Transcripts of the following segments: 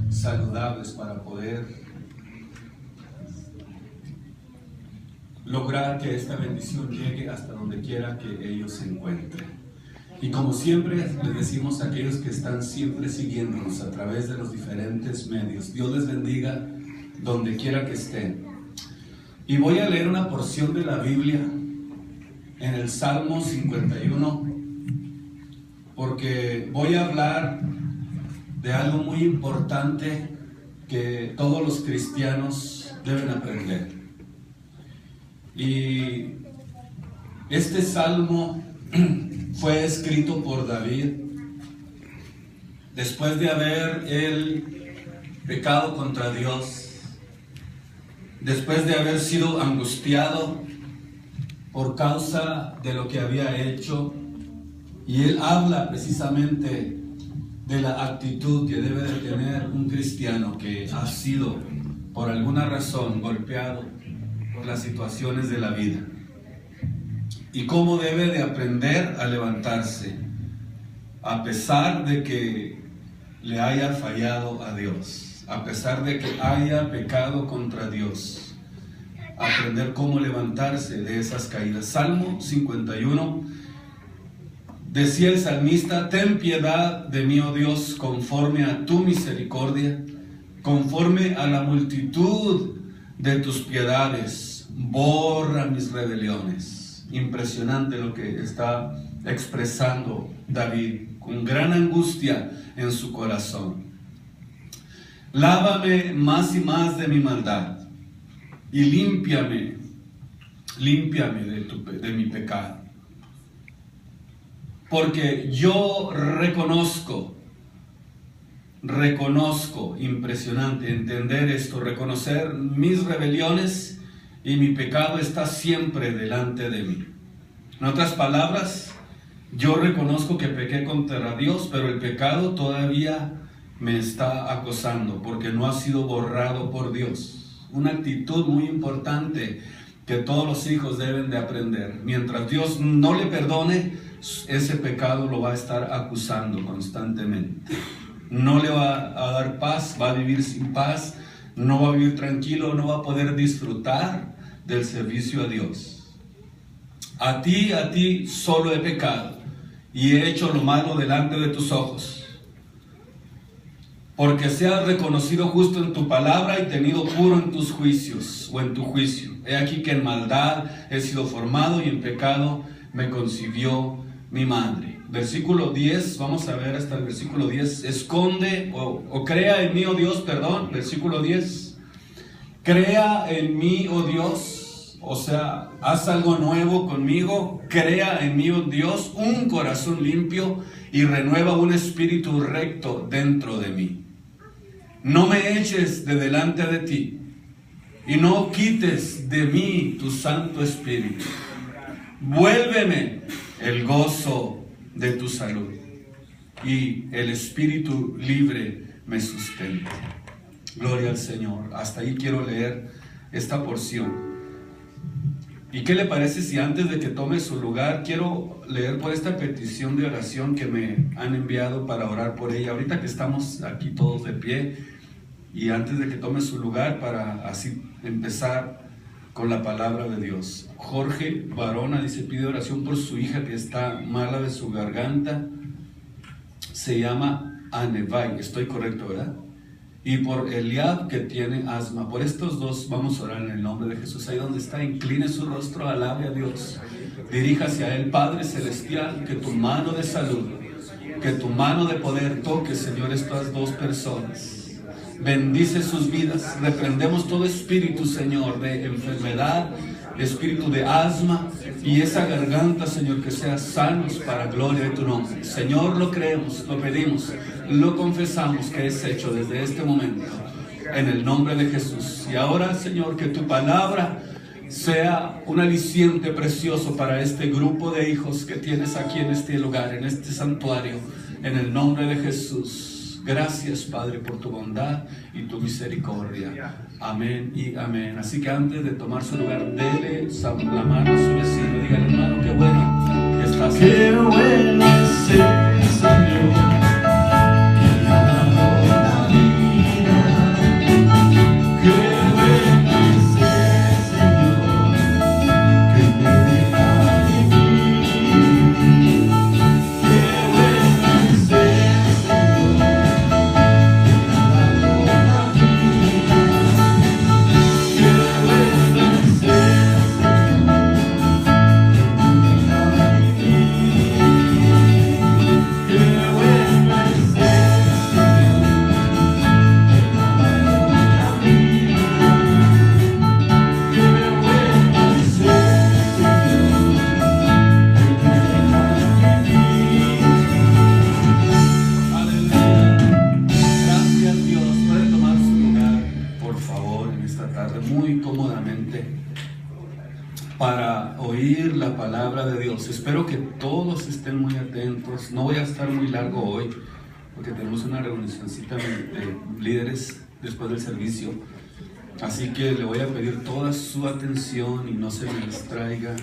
saludables para poder lograr que esta bendición llegue hasta donde quiera que ellos se encuentren. Y como siempre les decimos a aquellos que están siempre siguiéndonos a través de los diferentes medios, Dios les bendiga donde quiera que estén. Y voy a leer una porción de la Biblia en el Salmo 51, porque voy a hablar de algo muy importante que todos los cristianos deben aprender. Y este salmo fue escrito por David después de haber él pecado contra Dios, después de haber sido angustiado por causa de lo que había hecho. Y él habla precisamente de la actitud que debe de tener un cristiano que ha sido por alguna razón golpeado por las situaciones de la vida, y cómo debe de aprender a levantarse a pesar de que le haya fallado a Dios, a pesar de que haya pecado contra Dios. Aprender cómo levantarse de esas caídas. Salmo 51, decía el salmista: ten piedad de mí, oh Dios, conforme a tu misericordia, conforme a la multitud de tus piedades, borra mis rebeliones. Impresionante lo que está expresando David, con gran angustia en su corazón. Lávame más y más de mi maldad, y límpiame de mi pecado. Porque yo reconozco, impresionante entender esto, reconocer mis rebeliones, y mi pecado está siempre delante de mí. En otras palabras, yo reconozco que pequé contra Dios, pero el pecado todavía me está acosando porque no ha sido borrado por Dios. Una actitud muy importante que todos los hijos deben de aprender. Mientras Dios no le perdone, ese pecado lo va a estar acusando constantemente. No le va a dar paz, va a vivir sin paz, no va a vivir tranquilo, no va a poder disfrutar del servicio a Dios. A ti solo he pecado y he hecho lo malo delante de tus ojos, porque seas reconocido justo en tu palabra y tenido puro en tus juicios, o en tu juicio. He aquí que en maldad he sido formado y en pecado me concibió mi madre. Versículo 10, vamos a ver hasta el versículo 10. Esconde o crea en mí, oh Dios, versículo 10. Crea en mí, oh Dios, o sea, haz algo nuevo conmigo. Crea en mí, oh Dios, un corazón limpio y renueva un espíritu recto dentro de mí. No me eches de delante de ti y no quites de mí tu Santo Espíritu. Vuélveme el gozo de tu salud y el espíritu libre me sustente. Gloria al Señor. Hasta ahí quiero leer esta porción. ¿Y qué le parece si antes de que tome su lugar, quiero leer por esta petición de oración que me han enviado para orar por ella? Ahorita que estamos aquí todos de pie, y antes de que tome su lugar, para así empezar con la palabra de Dios. Jorge Barona dice, pide oración por su hija que está mala de su garganta. Se llama Anevay, estoy correcto, ¿verdad? Y por Eliab, que tiene asma. Por estos dos vamos a orar en el nombre de Jesús. Ahí donde está, incline su rostro, alabe a Dios, diríjase a Él. Padre celestial, que tu mano de salud, que tu mano de poder toque, Señor, estas dos personas. Bendice sus vidas. Reprendemos todo espíritu, Señor, de enfermedad, espíritu de asma, y esa garganta, Señor, que sea sanos para gloria de tu nombre. Señor, lo creemos, lo pedimos, lo confesamos que es hecho desde este momento, en el nombre de Jesús. Y ahora, Señor, que tu palabra sea un aliciente precioso para este grupo de hijos que tienes aquí en este lugar, en este santuario, en el nombre de Jesús. Gracias, Padre, por tu bondad y tu misericordia. Amén y amén. Así que antes de tomar su lugar, dele la mano a su vecino. Dígale, hermano, qué bueno que estás aquí. Qué bueno es el Señor, que ha dado la vida. para oír la palabra de Dios. Espero que todos estén muy atentos. No voy a estar muy largo hoy, porque tenemos una reunioncita de líderes después del servicio. Así que le voy a pedir toda su atención y no se me distraiga,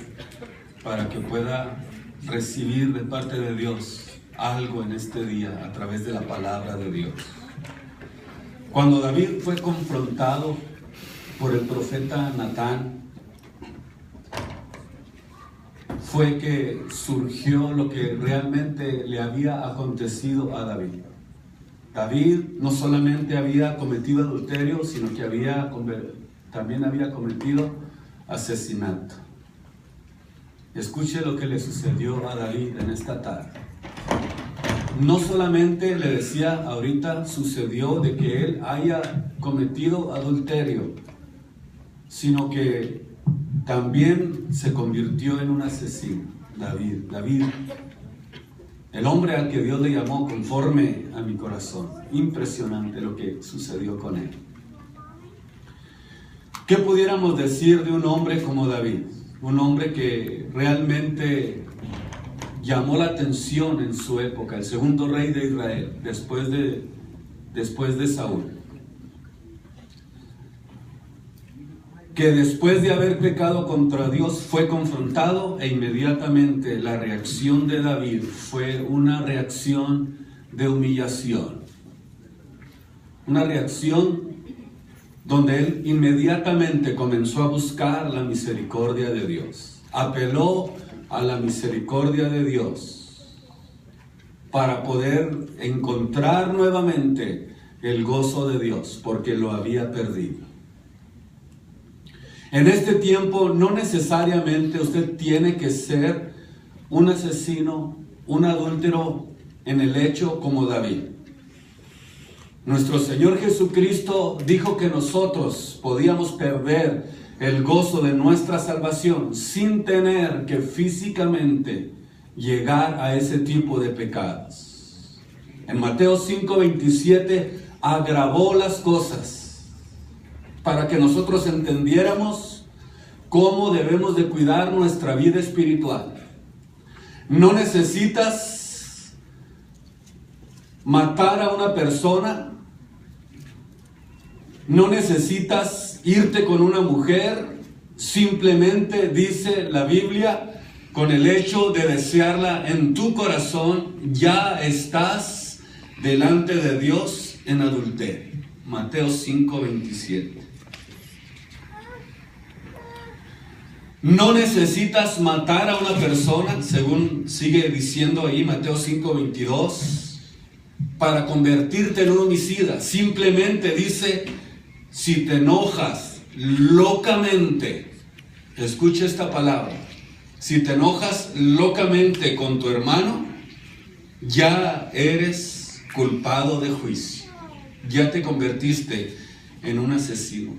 para que pueda recibir de parte de Dios algo en este día a través de la palabra de Dios. Cuando David fue confrontado por el profeta Natán, fue que surgió lo que realmente le había acontecido a David. David no solamente había cometido adulterio, sino que también había cometido asesinato. Escuche lo que le sucedió a David en esta tarde. No solamente le decía ahorita, sucedió de que él haya cometido adulterio, sino que también se convirtió en un asesino. David, el hombre al que Dios le llamó conforme a mi corazón. Impresionante lo que sucedió con él. ¿Qué pudiéramos decir de un hombre como David? Un hombre que realmente llamó la atención en su época, el segundo rey de Israel, después de Saúl. Que después de haber pecado contra Dios fue confrontado, e inmediatamente la reacción de David fue una reacción de humillación. Una reacción donde él inmediatamente comenzó a buscar la misericordia de Dios. Apeló a la misericordia de Dios para poder encontrar nuevamente el gozo de Dios, porque lo había perdido. En este tiempo no necesariamente usted tiene que ser un asesino, un adúltero en el hecho como David. Nuestro Señor Jesucristo dijo que nosotros podíamos perder el gozo de nuestra salvación sin tener que físicamente llegar a ese tipo de pecados. En Mateo 5:27 agravó las cosas para que nosotros entendiéramos cómo debemos de cuidar nuestra vida espiritual. No necesitas matar a una persona, no necesitas irte con una mujer, simplemente dice la Biblia, con el hecho de desearla en tu corazón, ya estás delante de Dios en adulterio. Mateo 5:27. No necesitas matar a una persona, según sigue diciendo ahí Mateo 5:22, para convertirte en un homicida. Simplemente dice, si te enojas locamente, escucha esta palabra, si te enojas locamente con tu hermano, ya eres culpado de juicio. Ya te convertiste en un asesino.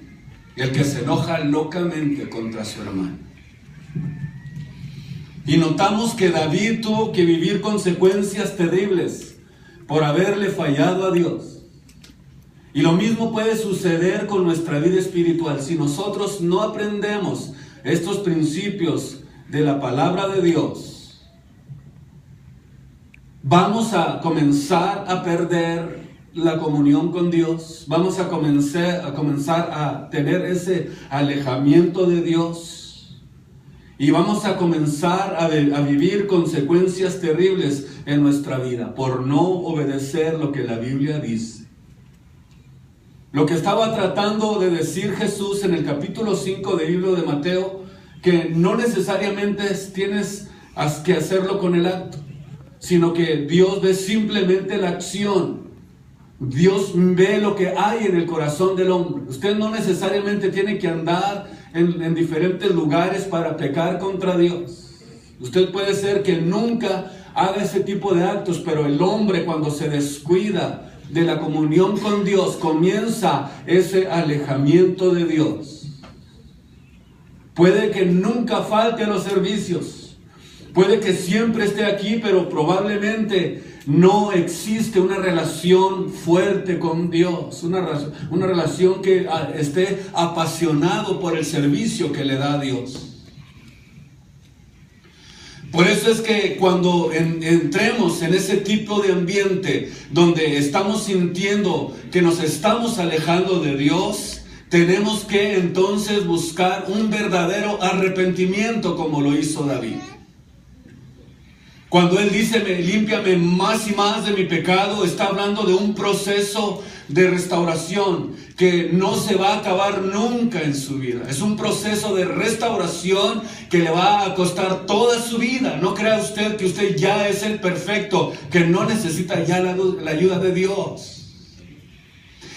El que se enoja locamente contra su hermano. Y notamos que David tuvo que vivir consecuencias terribles por haberle fallado a Dios. Y lo mismo puede suceder con nuestra vida espiritual. Si nosotros no aprendemos estos principios de la palabra de Dios, vamos a comenzar a perder la comunión con Dios. Vamos a comenzar a tener ese alejamiento de Dios. Y vamos a comenzar a vivir consecuencias terribles en nuestra vida por no obedecer lo que la Biblia dice. Lo que estaba tratando de decir Jesús en el capítulo 5 del libro de Mateo, que no necesariamente tienes que hacerlo con el acto, sino que Dios ve simplemente la acción. Dios ve lo que hay en el corazón del hombre. Usted no necesariamente tiene que andar en diferentes lugares para pecar contra Dios. Usted puede ser que nunca haga ese tipo de actos, pero el hombre, cuando se descuida de la comunión con Dios, comienza ese alejamiento de Dios. Puede que nunca falte a los servicios, puede que siempre esté aquí, pero probablemente no existe una relación fuerte con Dios, una relación que esté apasionado por el servicio que le da a Dios. Por eso es que cuando entremos en ese tipo de ambiente donde estamos sintiendo que nos estamos alejando de Dios, tenemos que entonces buscar un verdadero arrepentimiento como lo hizo David. Cuando él dice, límpiame más y más de mi pecado, está hablando de un proceso de restauración que no se va a acabar nunca en su vida. Es un proceso de restauración que le va a costar toda su vida. No crea usted que usted ya es el perfecto, que no necesita ya la ayuda de Dios.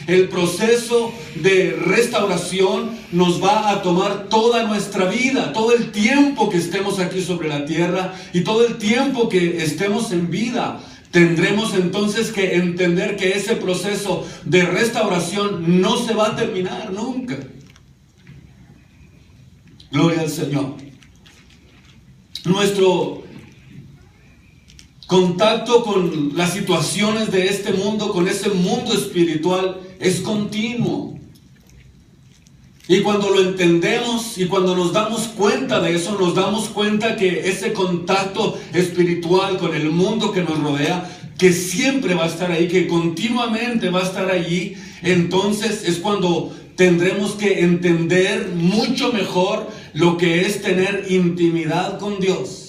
El proceso de restauración nos va a tomar toda nuestra vida, todo el tiempo que estemos aquí sobre la tierra y todo el tiempo que estemos en vida. Tendremos entonces que entender que ese proceso de restauración no se va a terminar nunca. Gloria al Señor. Nuestro contacto con las situaciones de este mundo, con ese mundo espiritual, es continuo. Y cuando lo entendemos y cuando nos damos cuenta de eso, nos damos cuenta que ese contacto espiritual con el mundo que nos rodea, que siempre va a estar ahí, que continuamente va a estar allí, entonces es cuando tendremos que entender mucho mejor lo que es tener intimidad con Dios.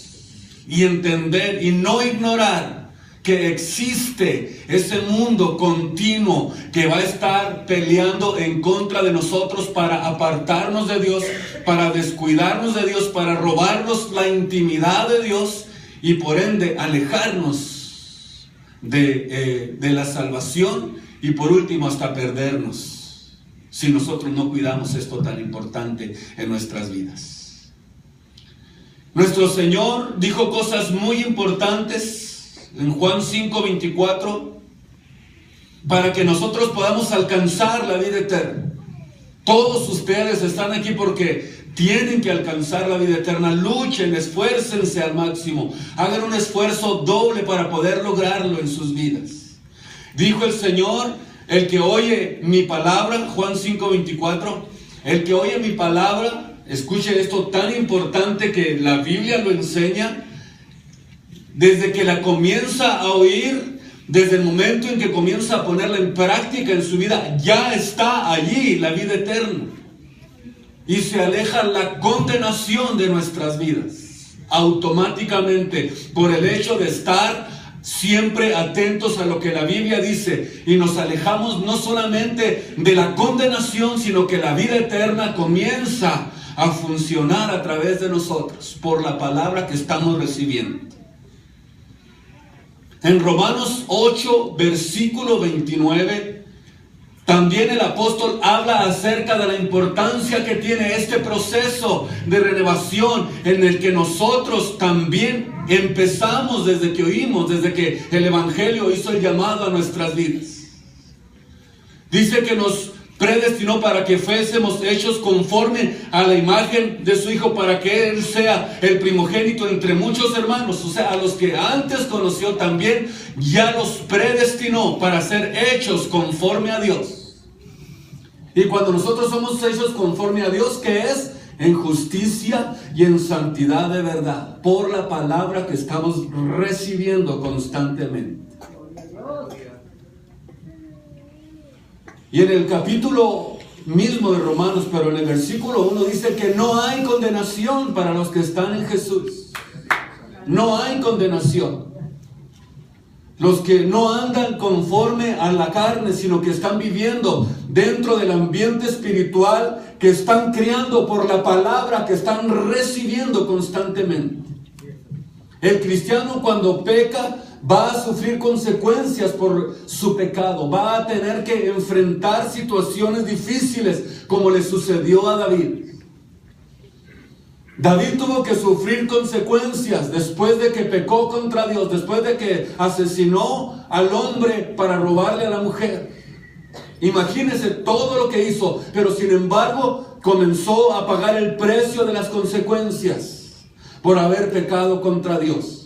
Y entender y no ignorar que existe ese mundo continuo que va a estar peleando en contra de nosotros para apartarnos de Dios, para descuidarnos de Dios, para robarnos la intimidad de Dios y por ende alejarnos de la salvación y por último hasta perdernos si nosotros no cuidamos esto tan importante en nuestras vidas. Nuestro Señor dijo cosas muy importantes en Juan 5:24 para que nosotros podamos alcanzar la vida eterna. Todos ustedes están aquí porque tienen que alcanzar la vida eterna. Luchen, esfuércense al máximo. Hagan un esfuerzo doble para poder lograrlo en sus vidas. Dijo el Señor, el que oye mi palabra, Juan 5:24, el que oye mi palabra, escuche esto tan importante que la Biblia lo enseña, desde que la comienza a oír, desde el momento en que comienza a ponerla en práctica en su vida, ya está allí la vida eterna. Y se aleja la condenación de nuestras vidas, automáticamente, por el hecho de estar siempre atentos a lo que la Biblia dice. Y nos alejamos no solamente de la condenación, sino que la vida eterna comienza a funcionar a través de nosotros por la palabra que estamos recibiendo. En Romanos 8, versículo 29, también el apóstol habla acerca de la importancia que tiene este proceso de renovación en el que nosotros también empezamos desde que oímos, desde que el Evangelio hizo el llamado a nuestras vidas. Dice que nos predestinó para que fuésemos hechos conforme a la imagen de su Hijo, para que Él sea el primogénito entre muchos hermanos. O sea, a los que antes conoció también, ya los predestinó para ser hechos conforme a Dios. Y cuando nosotros somos hechos conforme a Dios, ¿qué es? En justicia y en santidad de verdad, por la palabra que estamos recibiendo constantemente. Y en el capítulo mismo de Romanos, pero en el versículo 1 dice que no hay condenación para los que están en Jesús. No hay condenación. Los que no andan conforme a la carne, sino que están viviendo dentro del ambiente espiritual, que están criando por la palabra que están recibiendo constantemente. El cristiano cuando peca va a sufrir consecuencias por su pecado, va a tener que enfrentar situaciones difíciles como le sucedió a David. David tuvo que sufrir consecuencias después de que pecó contra Dios, después de que asesinó al hombre para robarle a la mujer. Imagínese todo lo que hizo, pero sin embargo comenzó a pagar el precio de las consecuencias por haber pecado contra Dios.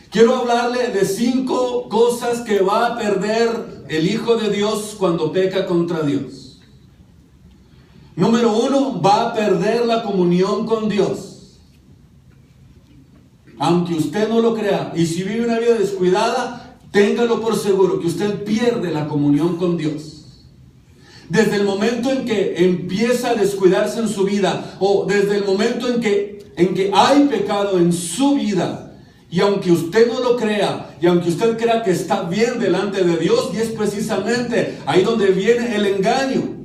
Quiero hablarle de 5 cosas que va a perder el Hijo de Dios cuando peca contra Dios. Número 1, va a perder la comunión con Dios. aunque usted no lo crea, y si vive una vida descuidada, téngalo por seguro que usted pierde la comunión con Dios. Desde el momento en que empieza a descuidarse en su vida, o desde el momento en que hay pecado en su vida, y aunque usted no lo crea, y aunque usted crea que está bien delante de Dios, y es precisamente ahí donde viene el engaño,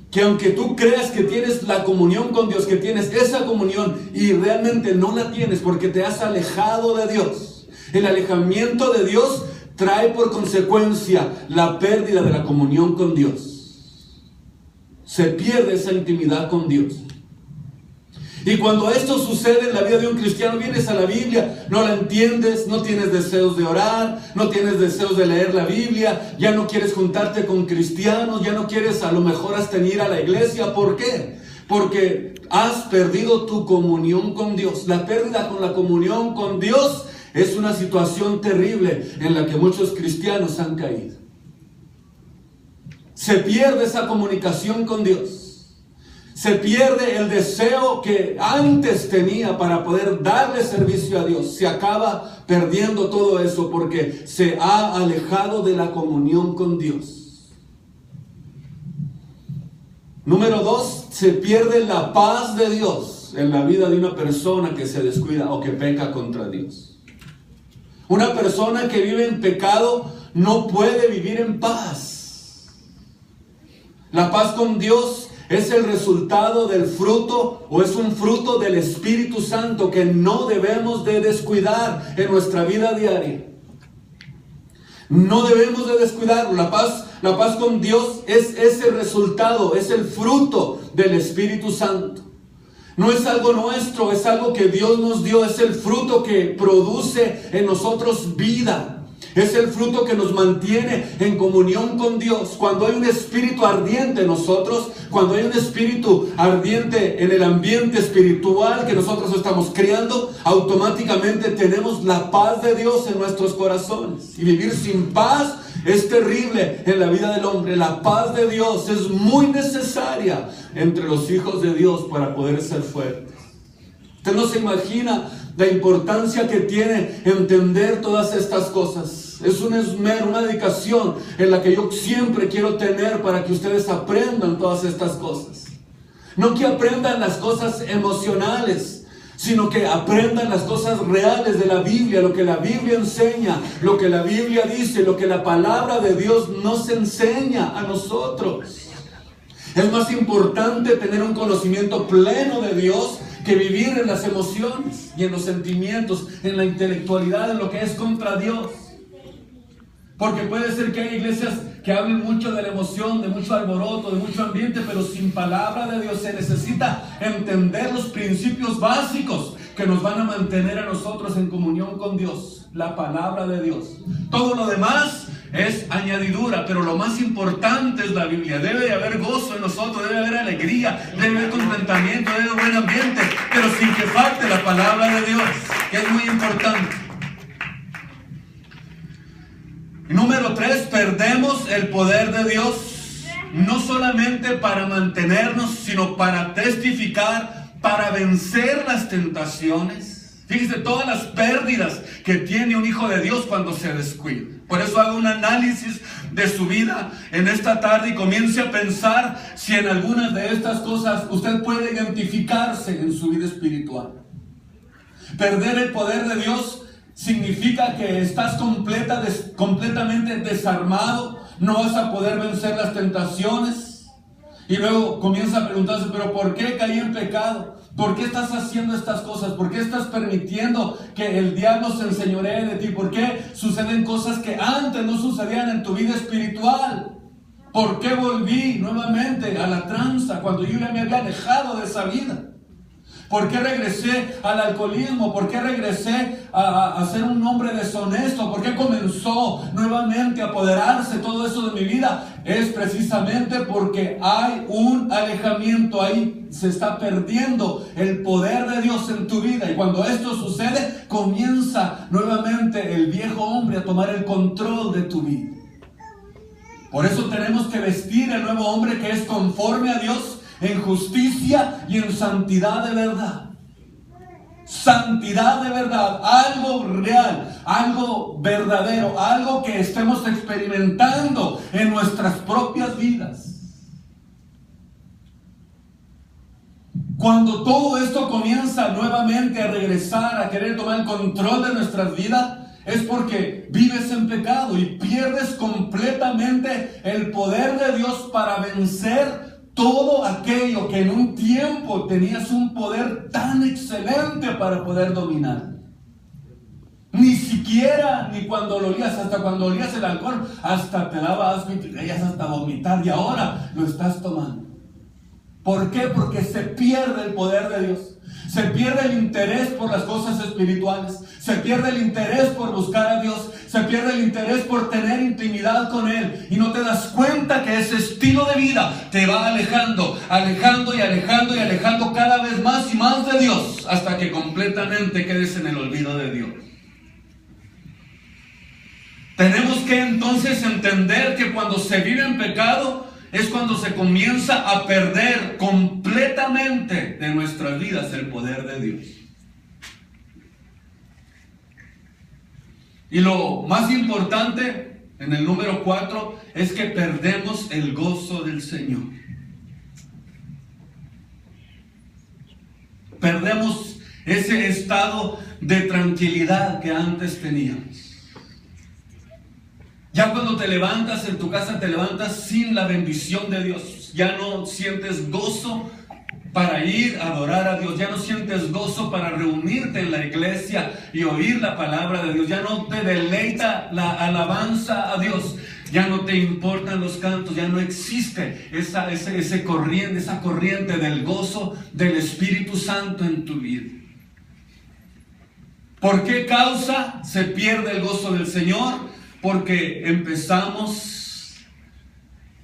que aunque tú creas que tienes la comunión con Dios, que tienes esa comunión, y realmente no la tienes porque te has alejado de Dios, el alejamiento de Dios trae por consecuencia la pérdida de la comunión con Dios. Se pierde esa intimidad con Dios. Y cuando esto sucede en la vida de un cristiano, vienes a la Biblia, no la entiendes, no tienes deseos de orar, no tienes deseos de leer la Biblia, ya no quieres juntarte con cristianos, ya no quieres a lo mejor hasta ir a la iglesia. ¿Por qué? Porque has perdido tu comunión con Dios. La pérdida con la comunión con Dios es una situación terrible en la que muchos cristianos han caído. Se pierde esa comunicación con Dios. Se pierde el deseo que antes tenía para poder darle servicio a Dios. Se acaba perdiendo todo eso porque se ha alejado de la comunión con Dios. Número 2, se pierde la paz de Dios en la vida de una persona que se descuida o que peca contra Dios. Una persona que vive en pecado no puede vivir en paz. La paz con Dios es el resultado del fruto, o es un fruto del Espíritu Santo que no debemos de descuidar en nuestra vida diaria. No debemos de descuidarlo. La paz con Dios es ese resultado, es el fruto del Espíritu Santo. No es algo nuestro, es algo que Dios nos dio, es el fruto que produce en nosotros vida. Es el fruto que nos mantiene en comunión con Dios. Cuando hay un espíritu ardiente en nosotros, cuando hay un espíritu ardiente en el ambiente espiritual que nosotros estamos creando, automáticamente tenemos la paz de Dios en nuestros corazones. Y vivir sin paz es terrible en la vida del hombre. La paz de Dios es muy necesaria entre los hijos de Dios para poder ser fuertes. Usted no se imagina la importancia que tiene entender todas estas cosas. Es un esmero, una dedicación en la que yo siempre quiero tener para que ustedes aprendan todas estas cosas. No que aprendan las cosas emocionales, sino que aprendan las cosas reales de la Biblia, lo que la Biblia enseña, lo que la Biblia dice, lo que la palabra de Dios nos enseña a nosotros. Es más importante tener un conocimiento pleno de Dios que vivir en las emociones y en los sentimientos, en la intelectualidad, en lo que es contra Dios. Porque puede ser que hay iglesias que hablen mucho de la emoción, de mucho alboroto, de mucho ambiente, pero sin palabra de Dios. Se necesita entender los principios básicos que nos van a mantener a nosotros en comunión con Dios. La palabra de Dios. Todo lo demás es añadidura, pero lo más importante es la Biblia. Debe de haber gozo en nosotros, debe de haber alegría, debe de haber contentamiento, debe de haber buen ambiente, pero sin que falte la palabra de Dios, que es muy importante. Número 3, perdemos el poder de Dios, no solamente para mantenernos, sino para testificar, para vencer las tentaciones. Fíjese todas las pérdidas que tiene un hijo de Dios cuando se descuida. Por eso haga un análisis de su vida en esta tarde y comience a pensar si en algunas de estas cosas usted puede identificarse en su vida espiritual. Perder el poder de Dios significa que estás completamente desarmado, no vas a poder vencer las tentaciones. Y luego comienza a preguntarse, pero ¿por qué caí en pecado? ¿Por qué estás haciendo estas cosas? ¿Por qué estás permitiendo que el diablo se enseñoree de ti? ¿Por qué suceden cosas que antes no sucedían en tu vida espiritual? ¿Por qué volví nuevamente a la tranza cuando yo ya me había alejado de esa vida? ¿Por qué regresé al alcoholismo? ¿Por qué regresé a ser un hombre deshonesto? ¿Por qué comenzó nuevamente a apoderarse todo eso de mi vida? Es precisamente porque hay un alejamiento, ahí se está perdiendo el poder de Dios en tu vida. Y cuando esto sucede, comienza nuevamente el viejo hombre a tomar el control de tu vida. Por eso tenemos que vestir el nuevo hombre que es conforme a Dios, en justicia y en santidad de verdad. santidad de verdad, algo real, algo verdadero, algo que estemos experimentando en nuestras propias vidas. Cuando todo esto comienza nuevamente a regresar, a querer tomar el control de nuestras vidas, es porque vives en pecado y pierdes completamente el poder de Dios para vencer todo aquello que en un tiempo tenías un poder tan excelente para poder dominar. Ni siquiera, ni cuando lo olías, hasta cuando olías el alcohol, hasta te daba asco y te querías hasta vomitar, y ahora lo estás tomando. ¿Por qué? Porque se pierde el poder de Dios. Se pierde el interés por las cosas espirituales. Se pierde el interés por buscar a Dios. Se pierde el interés por tener intimidad con Él. Y no te das cuenta que ese estilo de vida te va alejando, alejando y alejando y alejando cada vez más y más de Dios, hasta que completamente quedes en el olvido de Dios. Tenemos que entonces entender que cuando se vive en pecado, es cuando se comienza a perder completamente de nuestras vidas el poder de Dios. Y lo más importante, en el número 4, es que perdemos el gozo del Señor. Perdemos ese estado de tranquilidad que antes teníamos. Ya cuando te levantas en tu casa, te levantas sin la bendición de Dios. Ya no sientes gozo para ir a adorar a Dios. Ya no sientes gozo para reunirte en la iglesia y oír la palabra de Dios. Ya no te deleita la alabanza a Dios. Ya no te importan los cantos. Ya no existe esa corriente del gozo del Espíritu Santo en tu vida. ¿Por qué causa se pierde el gozo del Señor? Porque empezamos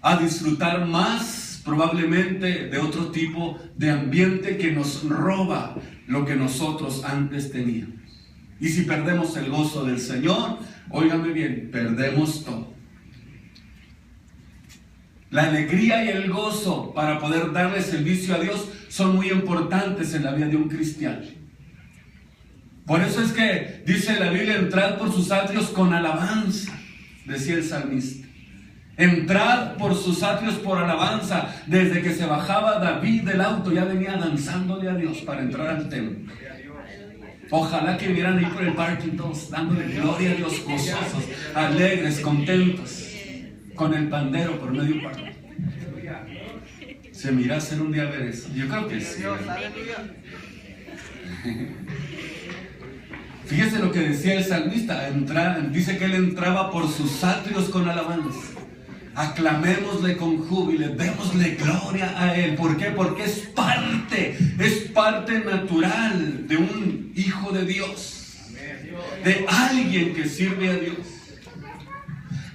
a disfrutar más probablemente de otro tipo de ambiente que nos roba lo que nosotros antes teníamos. Y si perdemos el gozo del Señor, óigame bien, perdemos todo. La alegría y el gozo para poder darle servicio a Dios son muy importantes en la vida de un cristiano. Por eso es que dice la Biblia, entrad por sus atrios con alabanza, decía el salmista. Entrad por sus atrios por alabanza. Desde que se bajaba David del auto ya venía danzándole a Dios para entrar al templo. Ojalá que vieran ahí por el parking todos dándole gloria a Dios, gozosos, alegres, contentos, con el pandero por medio parque. Se me irá a hacer un día ver eso. Yo creo que sí. Fíjese lo que decía el salmista. Dice que él entraba por sus atrios con alabanza. Aclamémosle con júbilo, démosle gloria a Él. ¿Por qué? Porque es parte natural de un hijo de Dios, de alguien que sirve a Dios.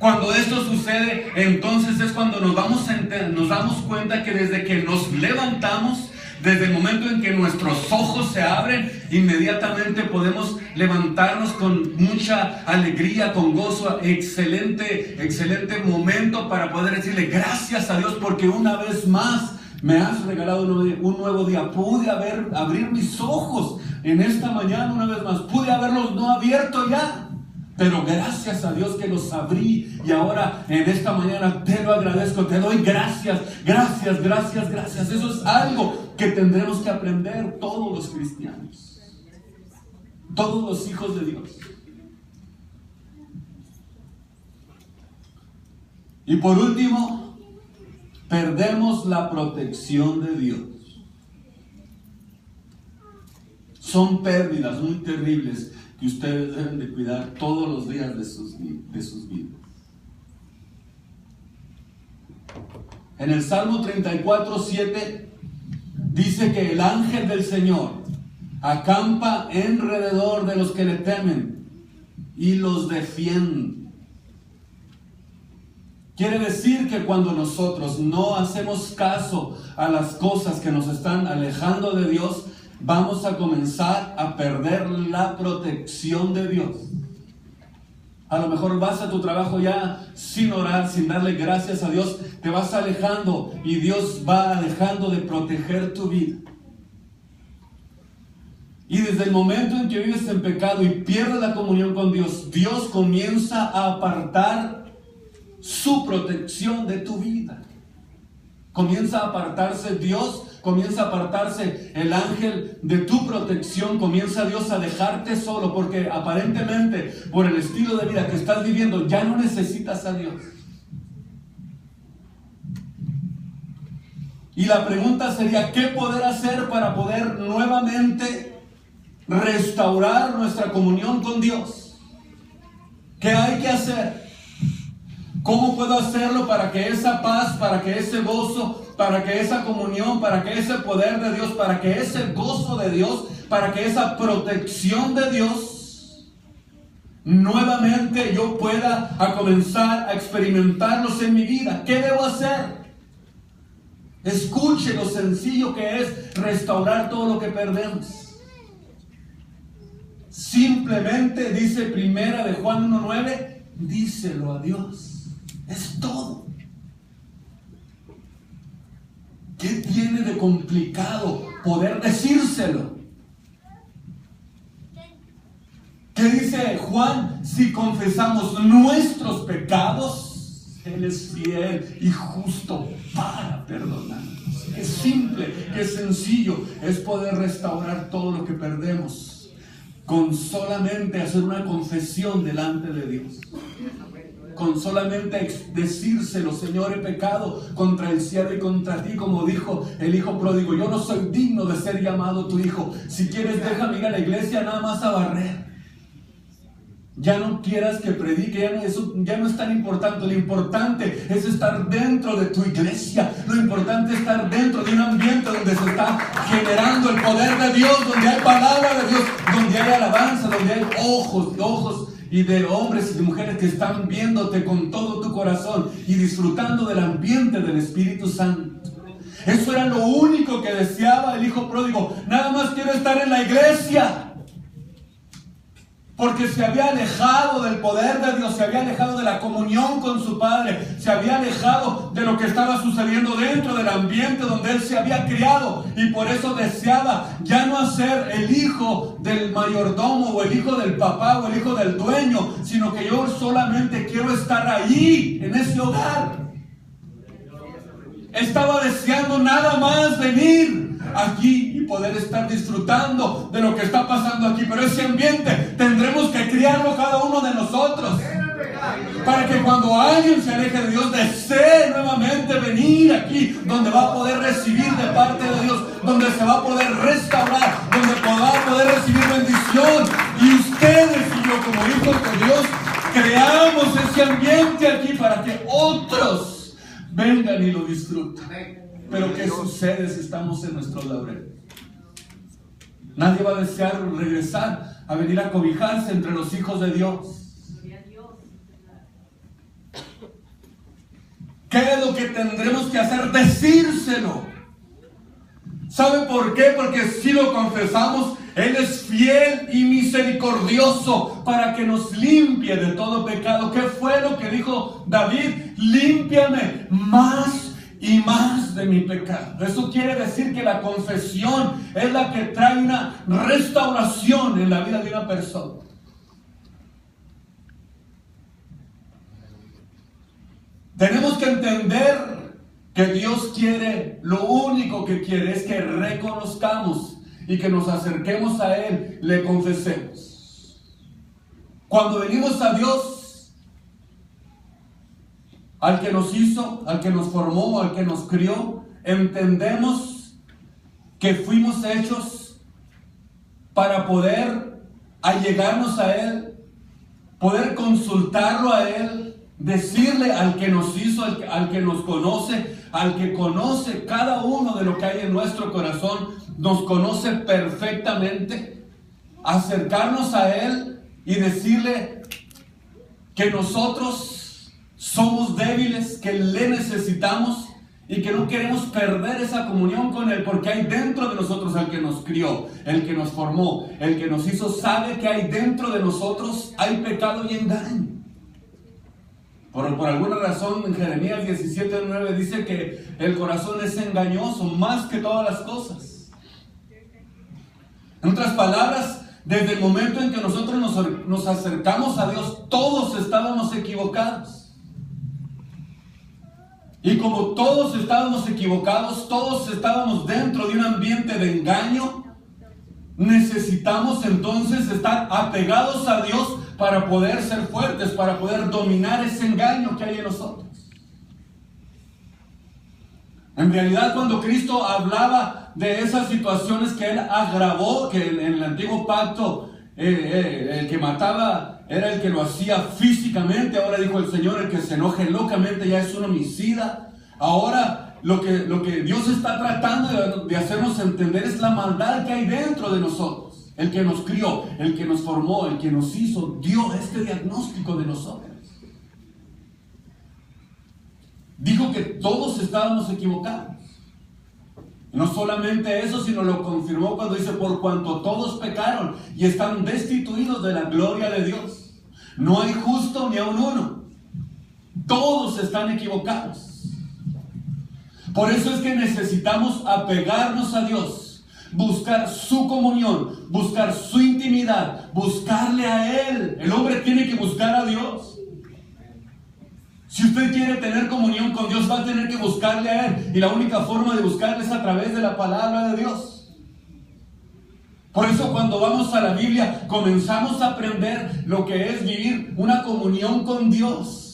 Cuando esto sucede, entonces es cuando nos damos cuenta que desde que nos levantamos, desde el momento en que nuestros ojos se abren, inmediatamente podemos levantarnos con mucha alegría, con gozo. Excelente momento para poder decirle gracias a Dios porque una vez más me has regalado un nuevo día. Pude abrir mis ojos en esta mañana una vez más. Pude haberlos no abierto ya, pero gracias a Dios que los abrí y ahora en esta mañana te lo agradezco, te doy gracias. Eso es algo que tendremos que aprender todos los cristianos, todos los hijos de Dios. Y por último, perdemos la protección de Dios. Son pérdidas muy terribles que ustedes deben de cuidar todos los días de sus vidas. En el Salmo 34:7 dice que el ángel del Señor acampa alrededor de los que le temen y los defiende. Quiere decir que cuando nosotros no hacemos caso a las cosas que nos están alejando de Dios, vamos a comenzar a perder la protección de Dios. A lo mejor vas a tu trabajo ya sin orar, sin darle gracias a Dios, te vas alejando y Dios va dejando de proteger tu vida. Y desde el momento en que vives en pecado y pierdes la comunión con Dios, Dios comienza a apartar su protección de tu vida. Comienza a apartarse Dios, comienza a apartarse el ángel de tu protección, comienza Dios a dejarte solo, porque aparentemente por el estilo de vida que estás viviendo ya no necesitas a Dios. Y la pregunta sería, ¿qué poder hacer para poder nuevamente restaurar nuestra comunión con Dios? ¿Qué hay que hacer? ¿Cómo puedo hacerlo para que esa paz, para que ese gozo, para que esa comunión, para que ese poder de Dios, para que ese gozo de Dios, para que esa protección de Dios, nuevamente yo pueda comenzar a experimentarlos en mi vida? ¿Qué debo hacer? Escuche lo sencillo que es restaurar todo lo que perdemos. Simplemente dice Primera de Juan 1:9, díselo a Dios. Es todo. ¿Qué tiene de complicado poder decírselo? ¿Qué dice Juan? Si confesamos nuestros pecados, Él es fiel y justo para perdonarnos. Qué simple, qué sencillo es poder restaurar todo lo que perdemos con solamente hacer una confesión delante de Dios. Con solamente decírselo: Señor, he pecado contra el cielo y contra ti, como dijo el hijo pródigo. Yo no soy digno de ser llamado tu hijo. Si quieres, déjame ir a la iglesia nada más a barrer. Ya no quieras que predique, eso ya no es tan importante. Lo importante es estar dentro de tu iglesia. Lo importante es estar dentro de un ambiente donde se está generando el poder de Dios, donde hay palabra de Dios, donde hay alabanza, donde hay ojos y de hombres y de mujeres que están viéndote con todo tu corazón y disfrutando del ambiente del Espíritu Santo. Eso era lo único que deseaba el hijo pródigo. Nada más quiero estar en la iglesia. Porque se había alejado del poder de Dios, se había alejado de la comunión con su Padre, se había alejado de lo que estaba sucediendo dentro del ambiente donde él se había criado, y por eso deseaba ya no ser el hijo del mayordomo o el hijo del papá o el hijo del dueño, sino que yo solamente quiero estar ahí, en ese hogar. Estaba deseando nada más venir aquí y poder estar disfrutando de lo que está pasando aquí. Pero ese ambiente tendremos que criarlo cada uno de nosotros, para que cuando alguien se aleje de Dios desee nuevamente venir aquí, donde va a poder recibir de parte de Dios, donde se va a poder restaurar, donde va a poder recibir bendición. Y ustedes y yo, como hijos de Dios, creamos ese ambiente aquí para que otros vengan y lo disfruten. Pero ¿qué sucede si estamos en nuestros laureles? Nadie va a desear regresar a venir a cobijarse entre los hijos de Dios. ¿Qué es lo que tendremos que hacer? Decírselo. ¿Sabe por qué? Porque si lo confesamos, Él es fiel y misericordioso para que nos limpie de todo pecado. ¿Qué fue lo que dijo David? Límpiame más y más de mi pecado. Eso quiere decir que la confesión es la que trae una restauración en la vida de una persona. Tenemos que entender que Dios quiere, lo único que quiere es que reconozcamos y que nos acerquemos a Él, le confesemos. Cuando venimos a Dios, al que nos hizo, al que nos formó, al que nos crió, entendemos que fuimos hechos para poder allegarnos a Él, poder consultarlo a Él, decirle al que nos hizo, al que nos conoce, al que conoce cada uno de lo que hay en nuestro corazón, nos conoce perfectamente, acercarnos a Él y decirle que nosotros somos débiles, que le necesitamos y que no queremos perder esa comunión con Él, porque hay dentro de nosotros el que nos crió, el que nos formó, el que nos hizo, sabe que hay dentro de nosotros, hay pecado y engaño. Por alguna razón en Jeremías 17:9 dice que el corazón es engañoso más que todas las cosas. En otras palabras, desde el momento en que nosotros nos acercamos a Dios, todos estábamos equivocados. Y como todos estábamos equivocados, todos estábamos dentro de un ambiente de engaño, necesitamos entonces estar apegados a Dios para poder ser fuertes, para poder dominar ese engaño que hay en nosotros. En realidad, cuando Cristo hablaba de esas situaciones que Él agravó, que en el antiguo pacto el que mataba era el que lo hacía físicamente, ahora dijo el Señor, el que se enoje locamente ya es un homicida. Ahora lo que Dios está tratando de hacernos entender es la maldad que hay dentro de nosotros. El que nos crió, el que nos formó, el que nos hizo, dio este diagnóstico de nosotros. Dijo que todos estábamos equivocados. No solamente eso, sino lo confirmó cuando dice, por cuanto todos pecaron y están destituidos de la gloria de Dios. No hay justo ni aun uno. Todos están equivocados. Por eso es que necesitamos apegarnos a Dios, buscar su comunión, buscar su intimidad, buscarle a Él. El hombre tiene que buscar a Dios. Si usted quiere tener comunión con Dios, va a tener que buscarle a Él. Y la única forma de buscarle es a través de la palabra de Dios. Por eso cuando vamos a la Biblia, comenzamos a aprender lo que es vivir una comunión con Dios.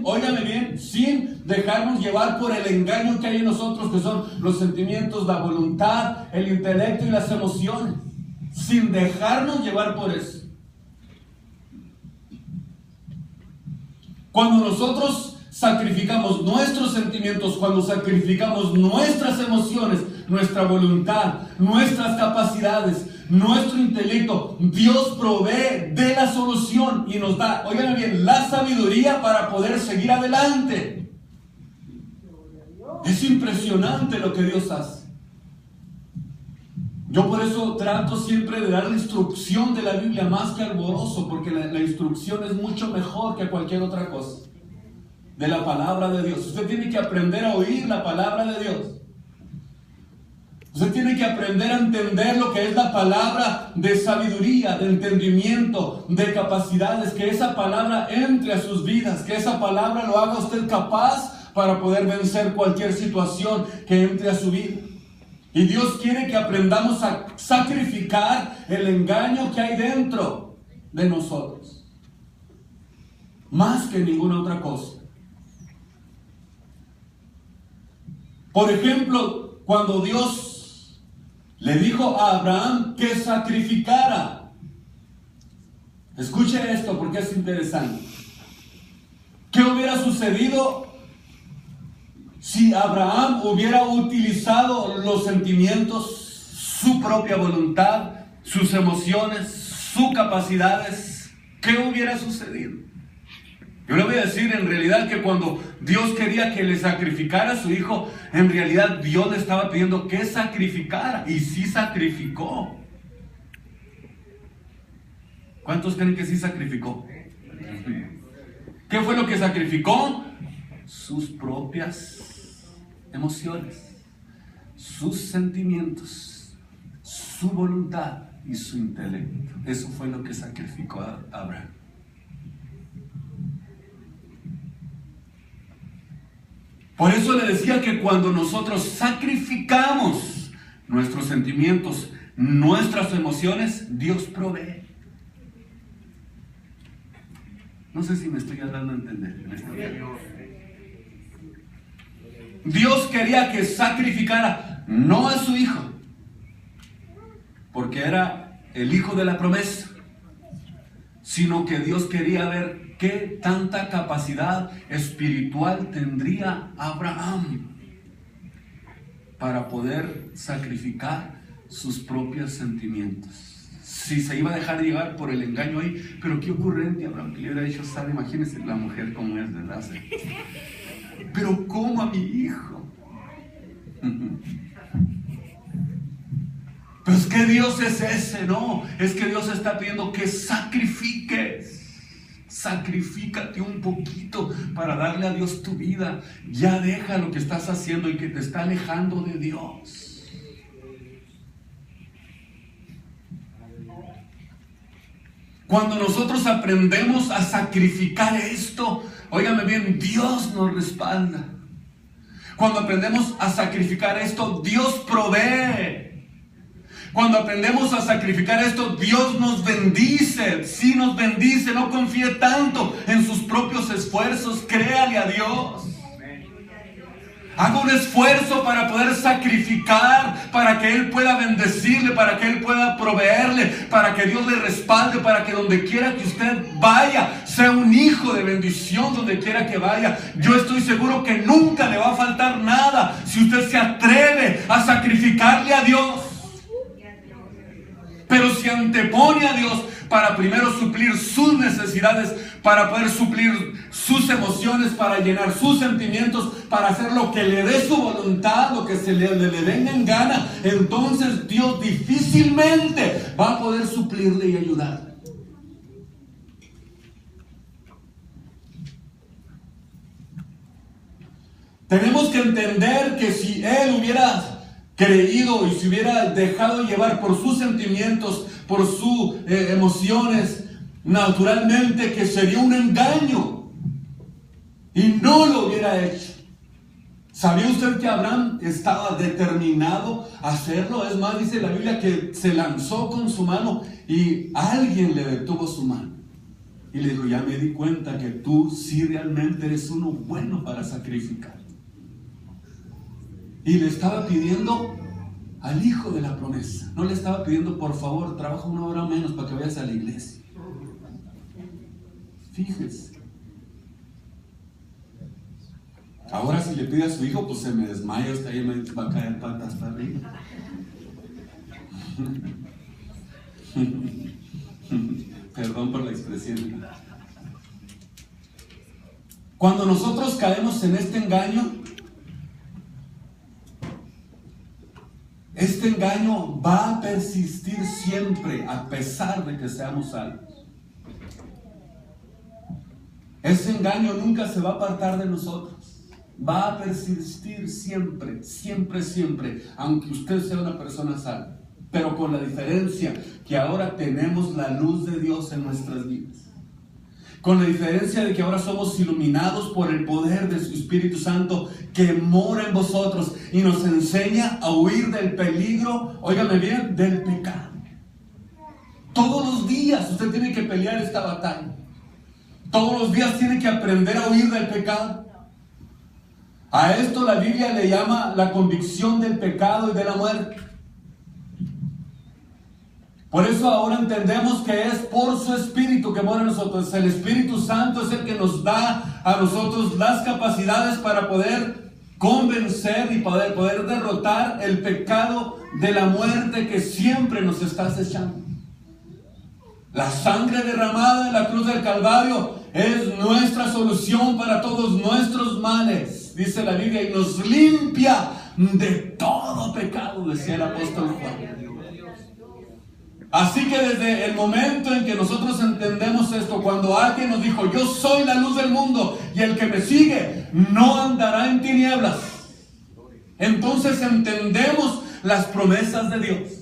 Óigame bien, sin dejarnos llevar por el engaño que hay en nosotros, que son los sentimientos, la voluntad, el intelecto y las emociones. Sin dejarnos llevar por eso. Cuando nosotros sacrificamos nuestros sentimientos, cuando sacrificamos nuestras emociones, nuestra voluntad, nuestras capacidades, nuestro intelecto, Dios provee de la solución y nos da, óigame bien, la sabiduría para poder seguir adelante. Es impresionante lo que Dios hace. Yo por eso trato siempre de dar la instrucción de la Biblia más que alborozo, porque la instrucción es mucho mejor que cualquier otra cosa. De la palabra de Dios. Usted tiene que aprender a oír la palabra de Dios. Usted tiene que aprender a entender lo que es la palabra de sabiduría, de entendimiento, de capacidades, que esa palabra entre a sus vidas, que esa palabra lo haga usted capaz para poder vencer cualquier situación que entre a su vida. Y Dios quiere que aprendamos a sacrificar el engaño que hay dentro de nosotros. Más que ninguna otra cosa. Por ejemplo, cuando Dios le dijo a Abraham que sacrificara. Escuche esto porque es interesante. ¿Qué hubiera sucedido si Abraham hubiera utilizado los sentimientos, su propia voluntad, sus emociones, sus capacidades? ¿Qué hubiera sucedido? Yo le voy a decir en realidad que cuando Dios quería que le sacrificara a su hijo, en realidad Dios le estaba pidiendo que sacrificara, y sí sacrificó. ¿Cuántos creen que sí sacrificó? ¿Qué fue lo que sacrificó? Sus propias emociones, sus sentimientos, su voluntad y su intelecto. Eso fue lo que sacrificó a Abraham. Por eso le decía que cuando nosotros sacrificamos nuestros sentimientos, nuestras emociones, Dios provee. No sé si me estoy dando a entender. Dios quería que sacrificara no a su hijo, porque era el hijo de la promesa, sino que Dios quería ver qué tanta capacidad espiritual tendría Abraham para poder sacrificar sus propios sentimientos. Si se iba a dejar llevar por el engaño ahí, pero qué ocurrente Abraham, que le hubiera dicho, sabe, imagínense la mujer como es, ¿verdad? Pero ¿cómo a mi hijo? Pero es que Dios es ese, no, es que Dios está pidiendo que sacrifiques. Sacrifícate un poquito para darle a Dios tu vida. Ya deja lo que estás haciendo y que te está alejando de Dios. Cuando nosotros aprendemos a sacrificar esto, óigame bien, Dios nos respalda. Cuando aprendemos a sacrificar esto, Dios provee. Cuando aprendemos a sacrificar esto, Dios nos bendice. Sí nos bendice, no confíe tanto en sus propios esfuerzos, créale a Dios. Haga un esfuerzo para poder sacrificar, para que Él pueda bendecirle, para que Él pueda proveerle, para que Dios le respalde, para que donde quiera que usted vaya, sea un hijo de bendición donde quiera que vaya. Yo estoy seguro que nunca le va a faltar nada si usted se atreve a sacrificarle a Dios. Pero si antepone a Dios para primero suplir sus necesidades, para poder suplir sus emociones, para llenar sus sentimientos, para hacer lo que le dé su voluntad, lo que se le venga en gana, entonces Dios difícilmente va a poder suplirle y ayudar. Tenemos que entender que si Él hubiera creído y se hubiera dejado llevar por sus sentimientos, por sus emociones, naturalmente que sería un engaño y no lo hubiera hecho. ¿Sabía usted que Abraham estaba determinado a hacerlo? Es más, dice la Biblia que se lanzó con su mano y alguien le detuvo su mano y le dijo: ya me di cuenta que tú sí realmente eres uno bueno para sacrificar. Y le estaba pidiendo al hijo de la promesa. No le estaba pidiendo: por favor, trabaja 1 hora menos para que vayas a la iglesia. Fíjese. Ahora si le pide a su hijo, pues se me desmaya, usted ahí me va a caer patas para arriba. Perdón por la expresión. Cuando nosotros caemos en este engaño va a persistir siempre, a pesar de que seamos salvos. Ese engaño nunca se va a apartar de nosotros. Va a persistir siempre, siempre, siempre, aunque usted sea una persona salva. Pero con la diferencia que ahora tenemos la luz de Dios en nuestras vidas. Con la diferencia de que ahora somos iluminados por el poder de su Espíritu Santo que mora en vosotros y nos enseña a huir del peligro, óigame bien, del pecado. Todos los días usted tiene que pelear esta batalla. Todos los días tiene que aprender a huir del pecado. A esto la Biblia le llama la convicción del pecado y de la muerte. Por eso ahora entendemos que es por su Espíritu que mora en nosotros. El Espíritu Santo es el que nos da a nosotros las capacidades para poder convencer y poder derrotar el pecado de la muerte que siempre nos está acechando. La sangre derramada en la cruz del Calvario es nuestra solución para todos nuestros males, dice la Biblia, y nos limpia de todo pecado, decía el apóstol Juan. Así que desde el momento en que nosotros entendemos esto, cuando alguien nos dijo: yo soy la luz del mundo y el que me sigue no andará en tinieblas, entonces entendemos las promesas de Dios.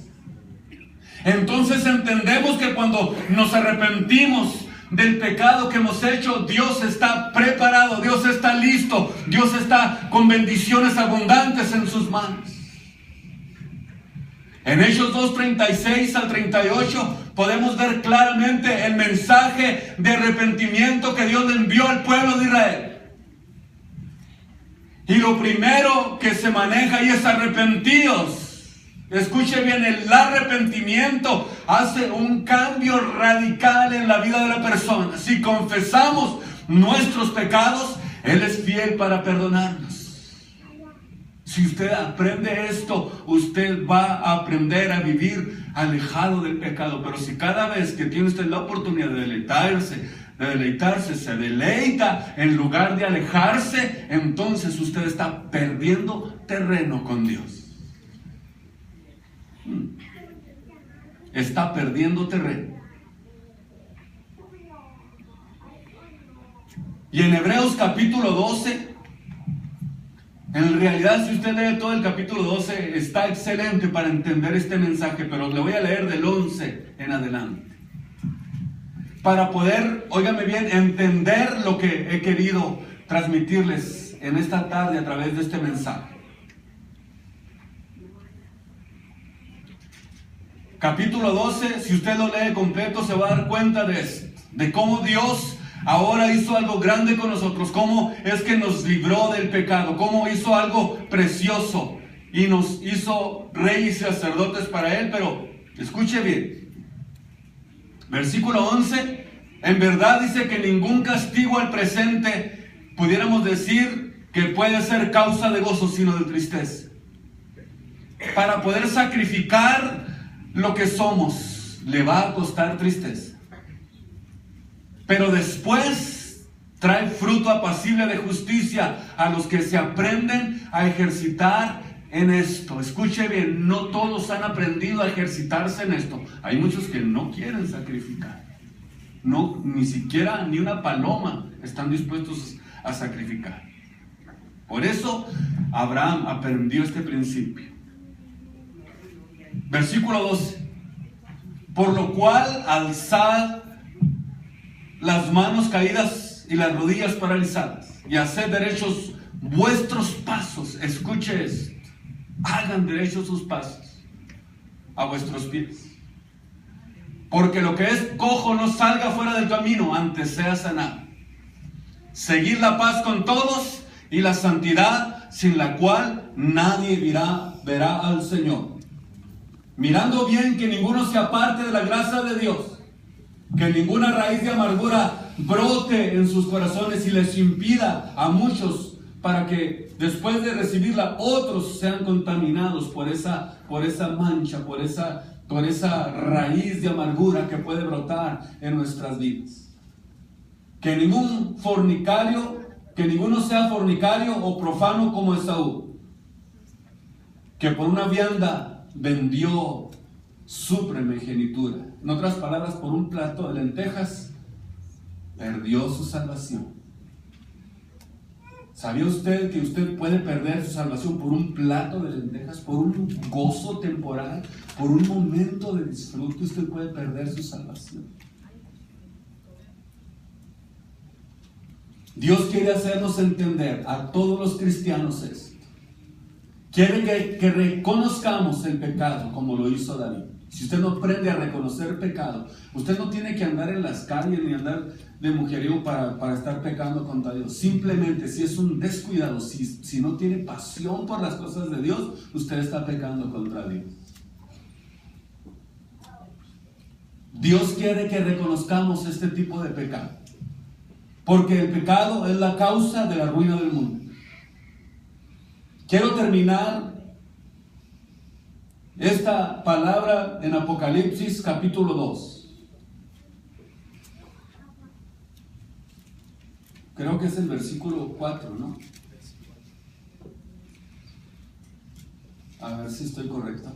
Entonces entendemos que cuando nos arrepentimos del pecado que hemos hecho, Dios está preparado, Dios está listo, Dios está con bendiciones abundantes en sus manos. En Hechos 2:36 al 38 podemos ver claramente el mensaje de arrepentimiento que Dios le envió al pueblo de Israel. Y lo primero que se maneja ahí es arrepentidos. Escuche bien, el arrepentimiento hace un cambio radical en la vida de la persona. Si confesamos nuestros pecados, Él es fiel para perdonarnos. Si usted aprende esto, usted va a aprender a vivir alejado del pecado. Pero si cada vez que tiene usted la oportunidad de deleitarse, se deleita en lugar de alejarse, entonces usted está perdiendo terreno con Dios. Está perdiendo terreno. Y en Hebreos capítulo 12, en realidad si usted lee todo el capítulo 12, está excelente para entender este mensaje, pero le voy a leer del 11 en adelante. para poder, óigame bien, entender lo que he querido transmitirles en esta tarde a través de este mensaje. Capítulo 12, si usted lo lee completo, se va a dar cuenta de esto, de cómo Dios ahora hizo algo grande con nosotros, cómo es que nos libró del pecado, cómo hizo algo precioso y nos hizo reyes y sacerdotes para Él. Pero escuche bien, versículo 11, en verdad dice que ningún castigo al presente pudiéramos decir que puede ser causa de gozo, sino de tristeza. Para poder sacrificar lo que somos, le va a costar tristeza. Pero después trae fruto apacible de justicia a los que se aprenden a ejercitar en esto. Escuche bien, no todos han aprendido a ejercitarse en esto. Hay muchos que no quieren sacrificar. No, ni siquiera ni una paloma están dispuestos a sacrificar. Por eso Abraham aprendió este principio. Versículo 12. Por lo cual alzad las manos caídas y las rodillas paralizadas, y haced derechos vuestros pasos. Escuche esto. Hagan derechos sus pasos a vuestros pies. Porque lo que es cojo no salga fuera del camino, antes sea sanado. Seguid la paz con todos y la santidad, sin la cual nadie verá al Señor. Mirando bien que ninguno se aparte de la gracia de Dios, que ninguna raíz de amargura brote en sus corazones y les impida a muchos, para que después de recibirla otros sean contaminados por esa mancha, por esa raíz de amargura que puede brotar en nuestras vidas. Que ninguno sea fornicario o profano como Esaú, que por una vianda vendió su primogenitura. En otras palabras, por un plato de lentejas perdió su salvación. ¿Sabía usted que usted puede perder su salvación por un plato de lentejas, por un gozo temporal, por un momento de disfrute? Usted puede perder su salvación. Dios quiere hacernos entender a todos los cristianos esto. Quiere que reconozcamos el pecado como lo hizo David. Si usted no aprende a reconocer el pecado, usted no tiene que andar en las calles ni andar de mujeriego para estar pecando contra Dios. Simplemente, si es un descuidado, si no tiene pasión por las cosas de Dios, usted está pecando contra Dios. Dios quiere que reconozcamos este tipo de pecado, porque el pecado es la causa de la ruina del mundo. Quiero terminar esta palabra en Apocalipsis capítulo 2. Creo que es el versículo 4, ¿no? A ver si estoy correcto.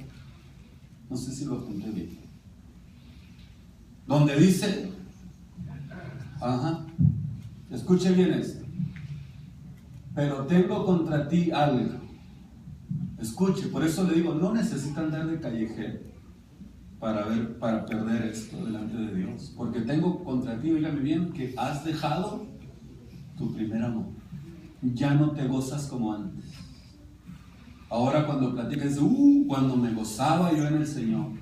No sé si lo apunté bien. Donde dice, escuche bien esto. Pero tengo contra ti algo. Escuche, por eso le digo, no necesita andar de callejero para perder esto delante de Dios. Porque tengo contra ti, oígame bien, que has dejado tu primer amor. Ya no te gozas como antes. Ahora cuando platicas, cuando me gozaba yo en el Señor.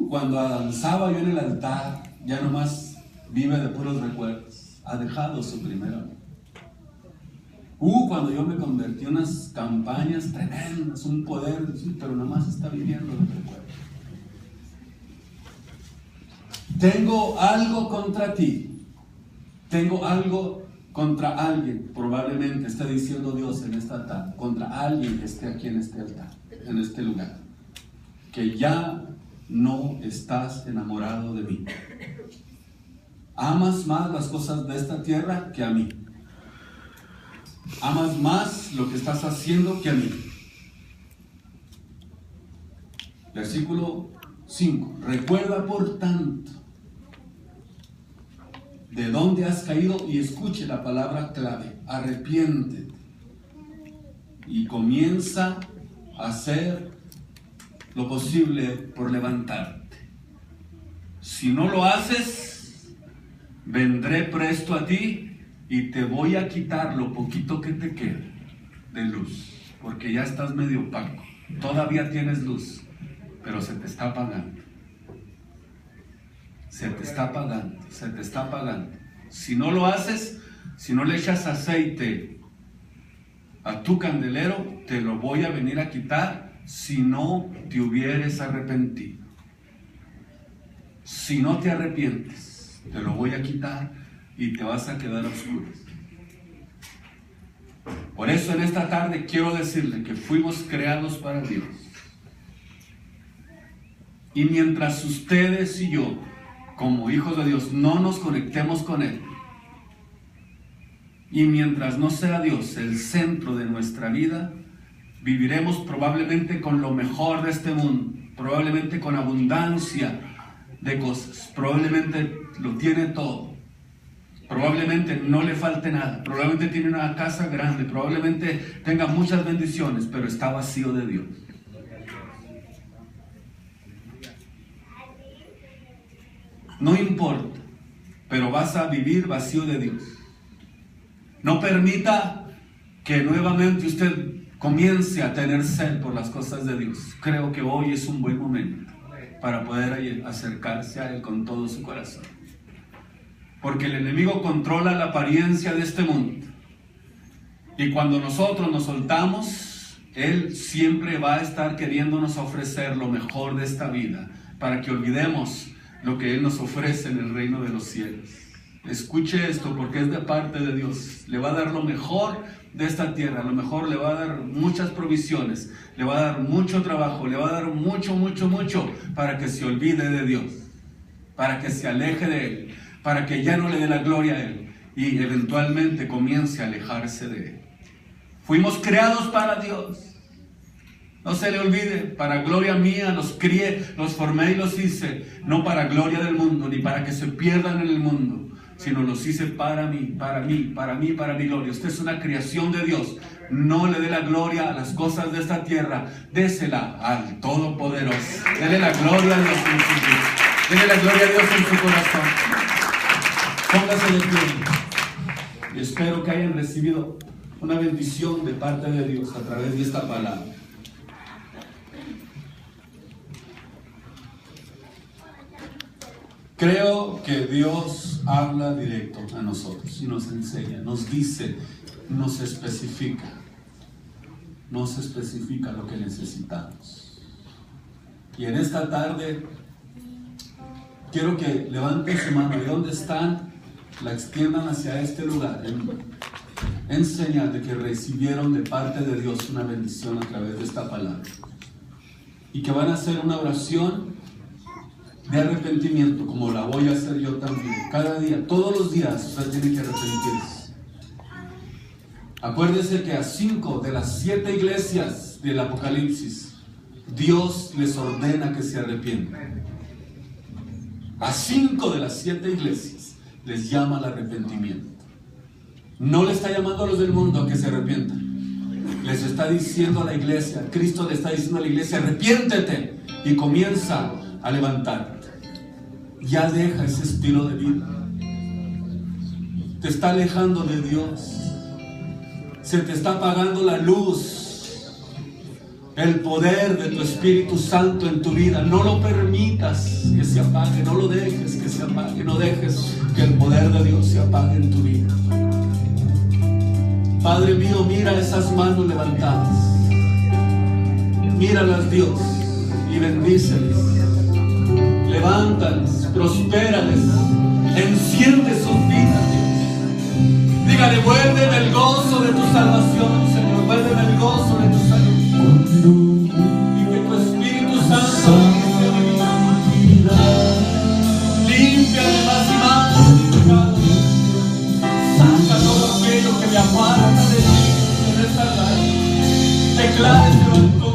Cuando danzaba yo en el altar, ya nomás vive de puros recuerdos. Ha dejado su primer amor. Cuando yo me convertí en unas campañas tremendas, un poder, pero nomás está viviendo de recuerdo. Tengo algo contra ti. Tengo algo contra alguien. Probablemente esté diciendo Dios en esta tarde, contra alguien que esté aquí en este altar, en este lugar, que ya no estás enamorado de mí. Amas más las cosas de esta tierra que a mí. Amas más lo que estás haciendo que a mí. Versículo 5. Recuerda por tanto de dónde has caído y escuche la palabra clave. Arrepiéntete y comienza a hacer lo posible por levantarte. Si no lo haces, vendré presto a ti y te voy a quitar lo poquito que te queda de luz, porque ya estás medio opaco. Todavía tienes luz, pero se te está apagando. Se te está apagando, se te está apagando. Si no lo haces, si no le echas aceite a tu candelero, te lo voy a venir a quitar si no te hubieres arrepentido. Si no te arrepientes, te lo voy a quitar y te vas a quedar a oscuras. Por eso en esta tarde quiero decirle que fuimos creados para Dios. Y mientras ustedes y yo, como hijos de Dios, no nos conectemos con Él, y mientras no sea Dios el centro de nuestra vida, viviremos probablemente con lo mejor de este mundo, probablemente con abundancia de cosas, probablemente lo tiene todo, probablemente no le falte nada, probablemente tiene una casa grande, probablemente tenga muchas bendiciones, pero está vacío de Dios. No importa, pero vas a vivir vacío de Dios. No permita que nuevamente usted comience a tener sed por las cosas de Dios. Creo que hoy es un buen momento para poder acercarse a Él con todo su corazón. Porque el enemigo controla la apariencia de este mundo. Y cuando nosotros nos soltamos, Él siempre va a estar queriéndonos ofrecer lo mejor de esta vida, para que olvidemos lo que Él nos ofrece en el reino de los cielos. Escuche esto, porque es de parte de Dios. Le va a dar lo mejor de esta tierra, a lo mejor le va a dar muchas provisiones, le va a dar mucho trabajo, le va a dar mucho, para que se olvide de Dios, para que se aleje de Él, para que ya no le dé la gloria a Él y eventualmente comience a alejarse de Él. Fuimos creados para Dios. No se le olvide, para gloria mía los crié, los formé y los hice, no para gloria del mundo, ni para que se pierdan en el mundo, sino los hice para mí, para mi gloria. Usted es una creación de Dios. No le dé la gloria a las cosas de esta tierra, désela al Todopoderoso. Dele la gloria a Dios en su vida. Dele la gloria a Dios en su corazón. Póngase de pie. Y espero que hayan recibido una bendición de parte de Dios a través de esta palabra. Creo que Dios habla directo a nosotros y nos enseña, nos dice, nos especifica lo que necesitamos. Y en esta tarde quiero que levanten su mano y donde están, la extiendan hacia este lugar en señal de que recibieron de parte de Dios una bendición a través de esta palabra. Y que van a hacer una oración de arrepentimiento, como la voy a hacer yo también. Cada día, todos los días, usted tiene que arrepentirse. Acuérdese que a 5 de las 7 iglesias del Apocalipsis, Dios les ordena que se arrepientan. A 5 de las 7 iglesias les llama al arrepentimiento. No le está llamando a los del mundo a que se arrepientan. Les está diciendo a la iglesia, Cristo le está diciendo a la iglesia, arrepiéntete y comienza a levantarte. Ya deja ese estilo de vida. Te está alejando de Dios. Se te está apagando la luz, el poder de tu Espíritu Santo en tu vida. No lo permitas que se apague, no lo dejes que se apague, no dejes que el poder de Dios se apague en tu vida. Padre mío, mira esas manos levantadas. Míralas, Dios, y bendíceles. Levántales, prospérales, enciende sus vidas, Dios. Dígale, vuélveme el gozo de tu salvación, Señor, vuélveme el gozo de tu salud. Y que tu Espíritu Santo límpiame más y más de mi pecado. Saca todo aquello que me aparta de ti en esta tarde. Declara este banco.